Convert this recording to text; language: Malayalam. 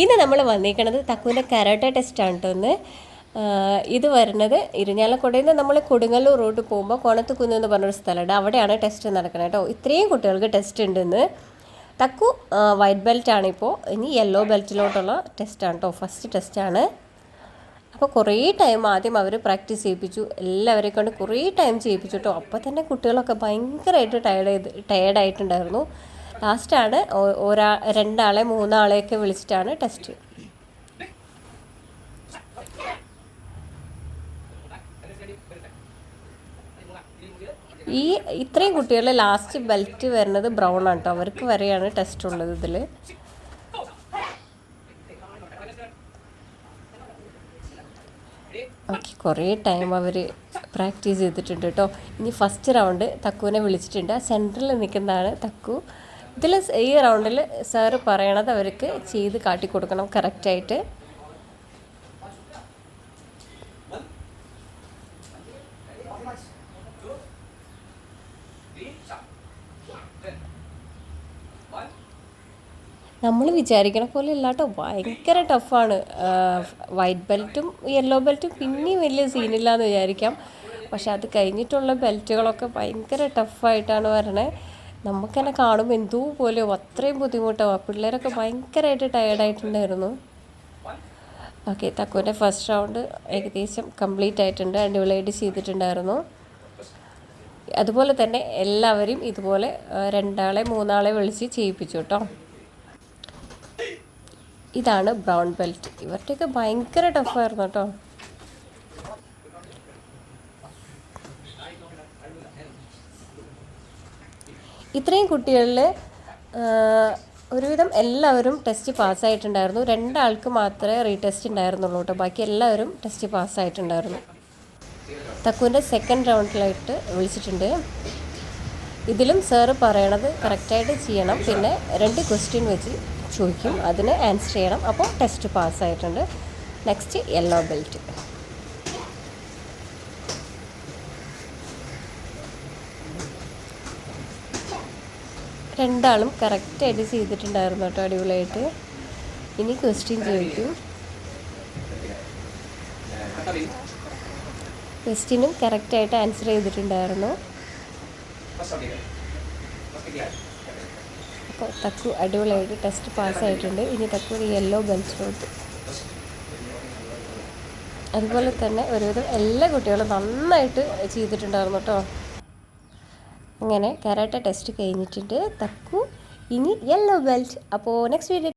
ഇന്ന് നമ്മൾ വന്നിരിക്കുന്നത് തക്കുവിൻ്റെ കരാട്ടെ ടെസ്റ്റാണ് കേട്ടോ ഒന്ന്. ഇത് വരുന്നത് ഇരിഞ്ഞാലക്കുടയിൽ നിന്ന് നമ്മൾ കൊടുങ്ങല്ലൂർ റോഡ് പോകുമ്പോൾ കോണത്തുകുന്ന് എന്ന് പറഞ്ഞൊരു സ്ഥലമുണ്ട്. അവിടെയാണ് ടെസ്റ്റ് നടക്കുന്നത് കേട്ടോ. ഇത്രയും കുട്ടികൾക്ക് ടെസ്റ്റ് ഉണ്ടെന്ന്. തക്കു വൈറ്റ് ബെൽറ്റാണ് ഇപ്പോൾ. ഇനി യെല്ലോ ബെൽറ്റിലോട്ടുള്ള ടെസ്റ്റാണ് കേട്ടോ. ഫസ്റ്റ് ടെസ്റ്റാണ്. അപ്പോൾ കുറേ ടൈം ആദ്യം അവർ പ്രാക്ടീസ് ചെയ്യിപ്പിച്ചു. എല്ലാവരെയും കൊണ്ട് കുറേ ടൈം ചെയ്യിപ്പിച്ചു കേട്ടോ. അപ്പോൾ തന്നെ കുട്ടികളൊക്കെ ഭയങ്കരമായിട്ട് ടയേർഡായിട്ടുണ്ടായിരുന്നു. ലാസ്റ്റാണ് രണ്ടാളെ മൂന്നാളെയൊക്കെ വിളിച്ചിട്ടാണ് ടെസ്റ്റ്. ഇത്രയും കുട്ടികൾ ലാസ്റ്റ് ബെൽറ്റ് വരുന്നത് ബ്രൗൺ ആണ് കേട്ടോ. അവർക്ക് വരെയാണ് ടെസ്റ്റ് ഉള്ളത് ഇതിൽ. ഓക്കെ, കുറേ ടൈം അവർ പ്രാക്ടീസ് ചെയ്തിട്ടുണ്ട് കേട്ടോ. ഇനി ഫസ്റ്റ് റൗണ്ട് തക്കുവിനെ വിളിച്ചിട്ടുണ്ട്. സെൻറ്ററിൽ നിൽക്കുന്നതാണ് തക്കു. ഇതിൽ ഈ റൗണ്ടിൽ സാറ് പറയണത് അവർക്ക് ചെയ്ത് കാട്ടിക്കൊടുക്കണം കറക്റ്റായിട്ട്. നമ്മൾ വിചാരിക്കണ പോലെ ഇല്ല കേട്ടോ. ഭയങ്കര ടഫാണ്. വൈറ്റ് ബെൽറ്റും യെല്ലോ ബെൽറ്റും പിന്നെയും വലിയ സീനില്ല എന്ന് വിചാരിക്കാം. പക്ഷെ അത് കഴിഞ്ഞിട്ടുള്ള ബെൽറ്റുകളൊക്കെ ഭയങ്കര ടഫായിട്ടാണ് വരണേ. നമുക്ക് തന്നെ കാണുമ്പോൾ എന്തോ പോലെ അത്രയും ബുദ്ധിമുട്ടാവും. പിള്ളേരൊക്കെ ഭയങ്കരമായിട്ട് ടയേർഡായിട്ടുണ്ടായിരുന്നു. ഓക്കെ, തക്കുവിൻ്റെ ഫസ്റ്റ് റൗണ്ട് ഏകദേശം കംപ്ലീറ്റ് ആയിട്ടുണ്ട്. അടിപൊളിയായിട്ട് ചെയ്തിട്ടുണ്ടായിരുന്നു. അതുപോലെ തന്നെ എല്ലാവരെയും ഇതുപോലെ രണ്ടാളെ മൂന്നാളെ വിളിച്ച് ചെയ്യിപ്പിച്ചു കേട്ടോ. ഇതാണ് ബ്രൗൺ ബെൽറ്റ്. ഇവരുടെയൊക്കെ ഭയങ്കര ടഫായിരുന്നു കേട്ടോ. ഇത്രയും കുട്ടികളിൽ ഒരുവിധം എല്ലാവരും ടെസ്റ്റ് പാസ്സായിട്ടുണ്ടായിരുന്നു. രണ്ടാൾക്ക് മാത്രമേ റീടെസ്റ്റ് ഉണ്ടായിരുന്നുള്ളൂ കേട്ടോ. ബാക്കി എല്ലാവരും ടെസ്റ്റ് പാസ്സായിട്ടുണ്ടായിരുന്നു. തക്കുവിൻ്റെ സെക്കൻഡ് റൗണ്ടിലായിട്ട് വിളിച്ചിട്ടുണ്ട്. ഇതിലും സാറ് പറയണത് കറക്റ്റായിട്ട് ചെയ്യണം. പിന്നെ 2 ക്വസ്റ്റ്യൻ വെച്ച് ചോദിക്കും, അതിന് ആൻസർ ചെയ്യണം. അപ്പോൾ ടെസ്റ്റ് പാസ്സായിട്ടുണ്ട്. Next yellow belt. രണ്ടാളും കറക്റ്റായിട്ട് ചെയ്തിട്ടുണ്ടായിരുന്നു കേട്ടോ. അടിപൊളിയായിട്ട്. ഇനി ക്വസ്റ്റ്യൻ ചോദിക്കും. ക്വസ്റ്റ്യനും കറക്റ്റായിട്ട് ആൻസർ ചെയ്തിട്ടുണ്ടായിരുന്നു. അപ്പോൾ തക്കു അടിപൊളിയായിട്ട് ടെസ്റ്റ് പാസ്സായിട്ടുണ്ട്. ഇനി തക്കു ഒരു യെല്ലോ ബെൽറ്റിലോട്ട്. അതുപോലെ തന്നെ ഒരുവിധം എല്ലാ കുട്ടികളും നന്നായിട്ട് ചെയ്തിട്ടുണ്ടായിരുന്നു കേട്ടോ. അങ്ങനെ കരാട്ടെ ടെസ്റ്റ് കഴിഞ്ഞിട്ടുണ്ട് തക്കു. ഇനി യെല്ലോ ബെൽറ്റ്. അപ്പോൾ നെക്സ്റ്റ് വീഡിയോ